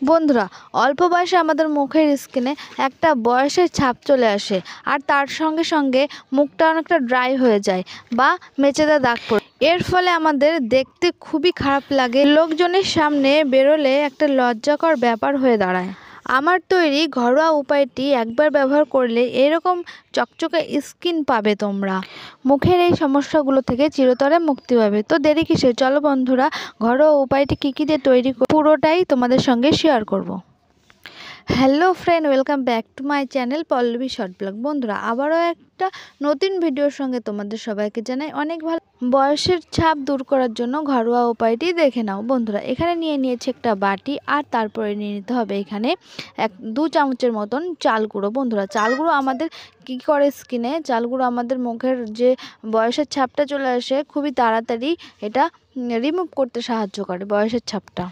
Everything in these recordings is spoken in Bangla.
বন্ধুরা, অল্প বয়সে আমাদের মুখের স্কিনে একটা বয়সের ছাপ চলে আসে, আর তার সঙ্গে সঙ্গে মুখটা অনেকটা ড্রাই হয়ে যায় বা মেচেদা দাগ পড়ে। এর ফলে আমাদের দেখতে খুবই খারাপ লাগে, লোকজনের সামনে বেরোলে একটা লজ্জাকর ব্যাপার হয়ে দাঁড়ায়। আমার তৈরি ঘরোয়া উপায়টি একবার ব্যবহার করলে এরকম চকচকে স্কিন পাবে তোমরা। মুখের এই সমস্যাগুলো থেকে চিরতরে মুক্তি পাবে। তো দেরি কিসের, চলো বন্ধুরা ঘরোয়া উপায়টি কী কী দিয়ে তৈরি পুরোটাই তোমাদের সঙ্গে শেয়ার করব। Hello friend, welcome back to my channel Pallavi short blog. বন্ধুরা, আবারও একটা নতুন ভিডিওর সঙ্গে তোমাদের সবাইকে জানাই অনেক ভালো। বয়সের ছাপ দূর করার জন্য ঘরোয়া উপায়টি দেখে নাও। বন্ধুরা, এখানে নিয়েছি একটা বাটি, আর তারপরে নিয়ে নিতে হবে এখানে 2 চামচের মতন চাল গুঁড়ো। বন্ধুরা, চাল গুঁড়ো আমাদের কী করে স্কিনে, চাল গুঁড়ো আমাদের মুখের যে বয়সের ছাপটা চলে আসে খুবই তাড়াতাড়ি এটা রিমুভ করতে সাহায্য করে বয়সের ছাপটা।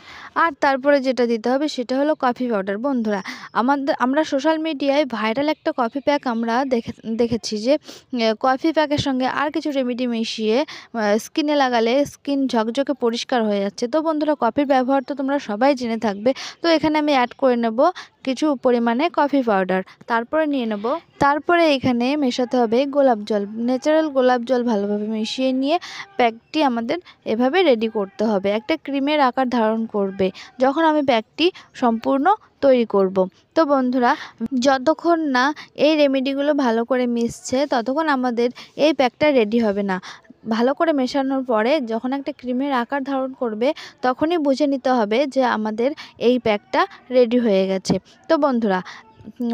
আর তারপরে যেটা দিতে হবে সেটা হলো কফি পাউডার। বন্ধুরা, আমরা সোশ্যাল মিডিয়ায় ভাইরাল একটা কফি প্যাক আমরা দেখেছি যে কফি প্যাকের সঙ্গে আর কিছু রেমেডি মিশিয়ে স্কিনে লাগালে স্কিন ঝকঝকে পরিষ্কার হয়ে যাচ্ছে। তো বন্ধুরা, কফির ব্যবহার তো তোমরা সবাই জেনে থাকবে। তো এখানে আমি অ্যাড করে নেব কিছু পরিমাণে কফি পাউডার, তারপরে নিয়ে নেব। তারপরে এখানে মেশাতে হবে গোলাপ জল, ন্যাচারাল গোলাপ জল। ভালোভাবে মিশিয়ে নিয়ে প্যাকটি আমাদের এভাবে রেডি করতে হবে, একটা ক্রিমের আকার ধারণ করবে যখন আমি প্যাকটি সম্পূর্ণ তৈরি করব। তো বন্ধুরা, যতক্ষণ না এই রেমেডিগুলো ভালো করে মিশছে ততক্ষণ আমাদের এই প্যাকটা রেডি হবে না। ভালো করে মেশানোর পরে যখন একটা ক্রিমের আকার ধারণ করবে তখনই বুঝে নিতে হবে যে আমাদের এই প্যাকটা রেডি হয়ে গেছে। তো বন্ধুরা,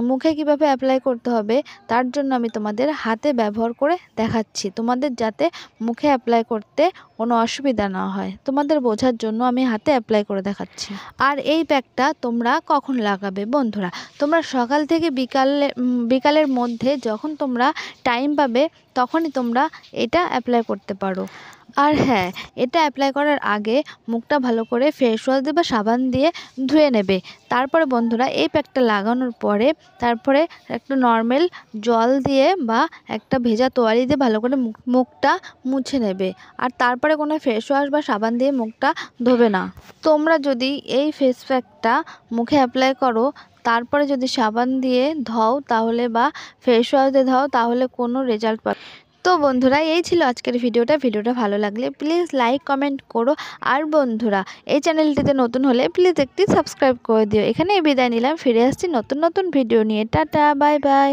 মুখে কিভাবে অ্যাপ্লাই করতে হবে তার জন্য আমি তোমাদের হাতে ব্যবহার করে দেখাচ্ছি, তোমাদের যাতে মুখে অ্যাপ্লাই করতে কোনো অসুবিধা না হয়। তোমাদের বোঝার জন্য আমি হাতে অ্যাপ্লাই করে দেখাচ্ছি। আর এই প্যাকটা তোমরা কখন লাগাবে? বন্ধুরা, তোমরা সকাল থেকে বিকালের মধ্যে যখন তোমরা টাইম পাবে তখনই তোমরা এটা অ্যাপ্লাই করতে পারো। আর হ্যাঁ, এটা অ্যাপ্লাই করার আগে মুখটা ভালো করে ফেস ওয়াশ দিয়ে বা সাবান দিয়ে ধুয়ে নেবে। তারপরে বন্ধুরা, এই প্যাকটা লাগানোর পরে তারপরে একটা নর্মাল জল দিয়ে বা একটা ভেজা তোয়ালি দিয়ে ভালো করে মুখটা মুছে নেবে। আর তারপরে কোনো ফেস ওয়াশ বা সাবান দিয়ে মুখটা ধোবে না। তোমরা যদি এই ফেস প্যাকটা মুখে অ্যাপ্লাই করো, তারপরে যদি সাবান দিয়ে ধোও তাহলে বা ফেস ওয়াশ দিয়ে ধোও তাহলে কোনো রেজাল্ট পাবে। তো বন্ধুরা, এই ছিল আজকের ভিডিওটা ভালো লাগলে প্লিজ লাইক কমেন্ট করো। আর বন্ধুরা, এই চ্যানেলটিতে নতুন হলে প্লিজ একটি সাবস্ক্রাইব করে দিও। এখানেই বিদায় নিলাম, ফিরে আসছি নতুন ভিডিও নিয়ে। Tata, bye bye.